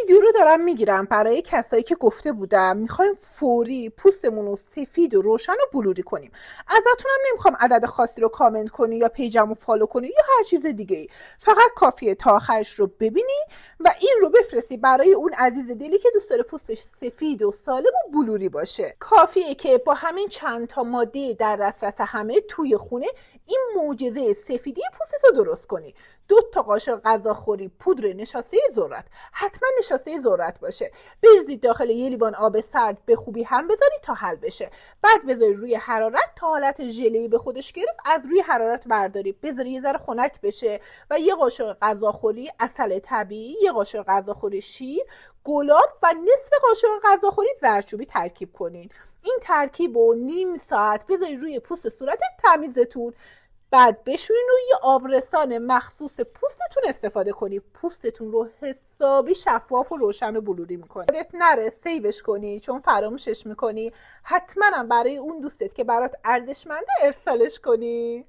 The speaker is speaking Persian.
ویدیو رو دارم میگیرم برای کسایی که گفته بودم میخوایم فوری پوستمون رو سفید و روشن و بلوری کنیم. ازتونم نمیخوام عدد خاصی رو کامنت کنی یا پیجم رو فالو کنی یا هر چیز دیگه ای. فقط کافیه تا آخرش رو ببینی و این رو بفرستی برای اون عزیز دلی که دوست داره پوستش سفید و سالم و بلوری باشه. کافیه که با همین چند تا ماده در دسترس همه توی خونه این معجزه سفیدی پوستتو درست کنی. 2 قاشق غذاخوری پودر نشاسته ذرت، حتما نشاسته ذرت باشه، بریزید داخل یه لیوان آب سرد به خوبی هم بذارید تا حل بشه. بعد بذارید روی حرارت تا حالت ژله‌ای به خودش گرفت از روی حرارت بردارید، بذارید یه ذره خنک بشه و 1 قاشق غذاخوری عسل طبیعی، 1 قاشق غذاخوری شیر، گلاب و نصف قاشق غذاخوری زردچوبی ترکیب کنین. این ترکیب رو نیم ساعت بذارید روی پوست صورت تمیزتون، بعد بشورین و یه آبرسان مخصوص پوستتون استفاده کنید. پوستتون رو حسابی شفاف و روشن و بلوری میکنه. یادت نره سیوش کنی چون فراموشش میکنی. حتما برای اون دوستت که برات ارزشمنده ارسالش کنی.